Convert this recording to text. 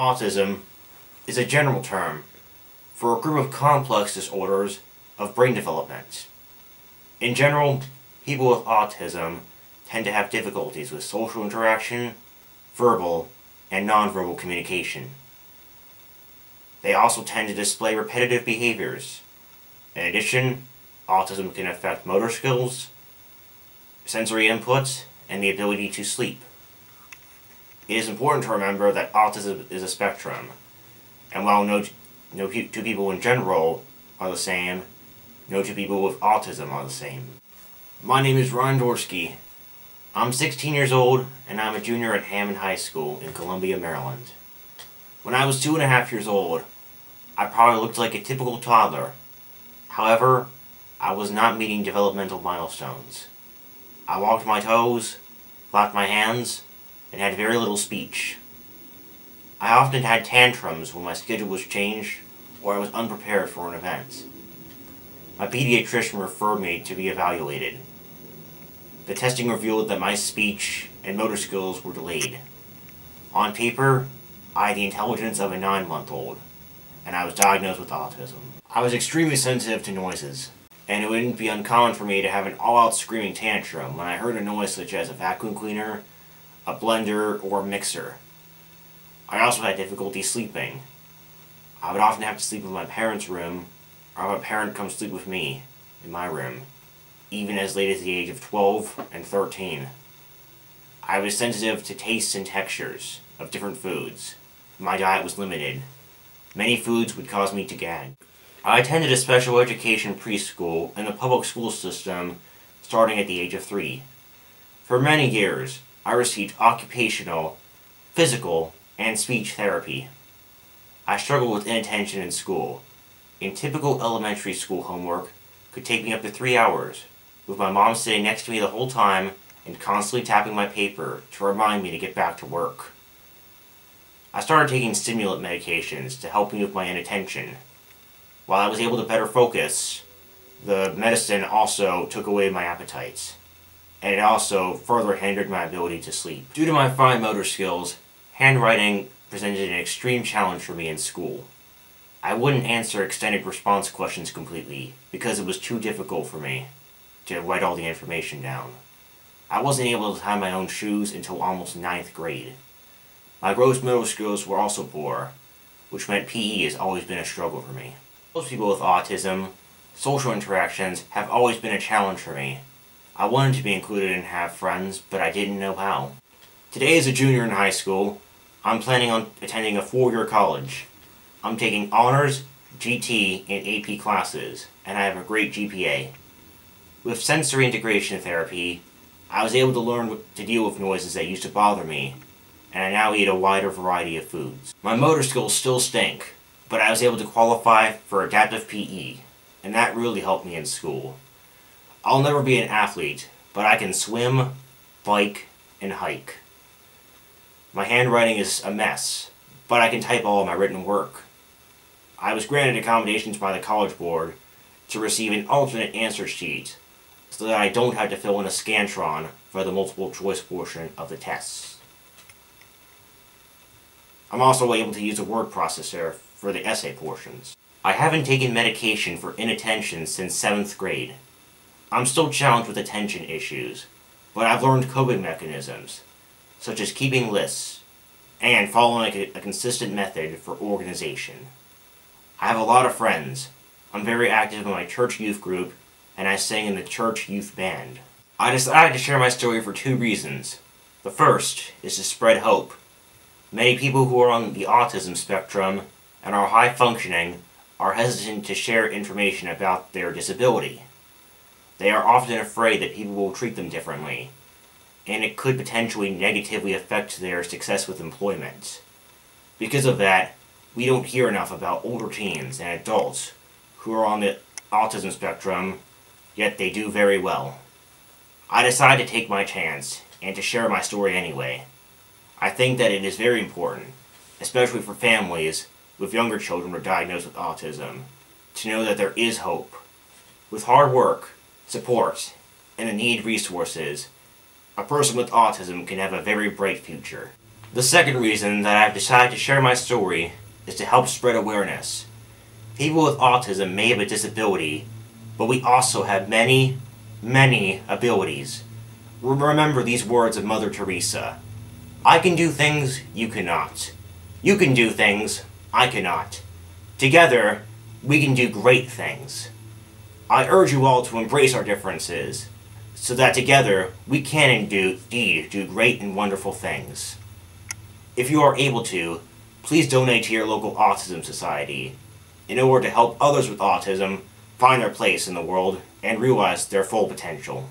Autism is a general term for a group of complex disorders of brain development. In general, people with autism tend to have difficulties with social interaction, verbal, and nonverbal communication. They also tend to display repetitive behaviors. In addition, autism can affect motor skills, sensory input, and the ability to sleep. It is important to remember that autism is a spectrum, and while no two people in general are the same, no two people with autism are the same. My name is Dworski. I'm 16 years old, and I'm a junior at Hammond High School in Columbia, Maryland. When I was 2.5 years old, I probably looked like a typical toddler. However, I was not meeting developmental milestones. I walked my toes, flapped my hands, and had very little speech. I often had tantrums when my schedule was changed or I was unprepared for an event. My pediatrician referred me to be evaluated. The testing revealed that my speech and motor skills were delayed. On paper, I had the intelligence of a 9-month-old, and I was diagnosed with autism. I was extremely sensitive to noises, and it wouldn't be uncommon for me to have an all-out screaming tantrum when I heard a noise such as a vacuum cleaner, a blender, or a mixer. I also had difficulty sleeping. I would often have to sleep in my parents' room, or have a parent come sleep with me in my room, even as late as the age of 12 and 13. I was sensitive to tastes and textures of different foods. My diet was limited. Many foods would cause me to gag. I attended a special education preschool in the public school system starting at the age of 3. For many years, I received occupational, physical, and speech therapy. I struggled with inattention in school. In typical elementary school homework could take me up to 3 hours, with my mom sitting next to me the whole time and constantly tapping my paper to remind me to get back to work. I started taking stimulant medications to help me with my inattention. While I was able to better focus, the medicine also took away my appetite, and it also further hindered my ability to sleep. Due to my fine motor skills, handwriting presented an extreme challenge for me in school. I wouldn't answer extended response questions completely because it was too difficult for me to write all the information down. I wasn't able to tie my own shoes until almost 9th grade. My gross motor skills were also poor, which meant PE has always been a struggle for me. Most people with autism, social interactions have always been a challenge for me. I wanted to be included and have friends, but I didn't know how. Today, as a junior in high school, I'm planning on attending a 4-year college. I'm taking honors, GT, and AP classes, and I have a great GPA. With sensory integration therapy, I was able to learn to deal with noises that used to bother me, and I now eat a wider variety of foods. My motor skills still stink, but I was able to qualify for adaptive PE, and that really helped me in school. I'll never be an athlete, but I can swim, bike, and hike. My handwriting is a mess, but I can type all of my written work. I was granted accommodations by the College Board to receive an alternate answer sheet so that I don't have to fill in a Scantron for the multiple choice portion of the tests. I'm also able to use a word processor for the essay portions. I haven't taken medication for inattention since 7th grade. I'm still challenged with attention issues, but I've learned coping mechanisms, such as keeping lists, and following a consistent method for organization. I have a lot of friends. I'm very active in my church youth group, and I sing in the church youth band. I decided to share my story for 2 reasons. The first is to spread hope. Many people who are on the autism spectrum and are high functioning are hesitant to share information about their disability. They are often afraid that people will treat them differently, and it could potentially negatively affect their success with employment. Because of that, we don't hear enough about older teens and adults who are on the autism spectrum, yet they do very well. I decided to take my chance and to share my story anyway. I think that it is very important, especially for families with younger children who are diagnosed with autism, to know that there is hope. With hard work, support, and the needed resources, a person with autism can have a very bright future. The second reason that I've decided to share my story is to help spread awareness. People with autism may have a disability, but we also have many, many abilities. Remember these words of Mother Teresa. I can do things you cannot. You can do things I cannot. Together, we can do great things. I urge you all to embrace our differences, so that together we can indeed do great and wonderful things. If you are able to, please donate to your local autism society in order to help others with autism find their place in the world and realize their full potential.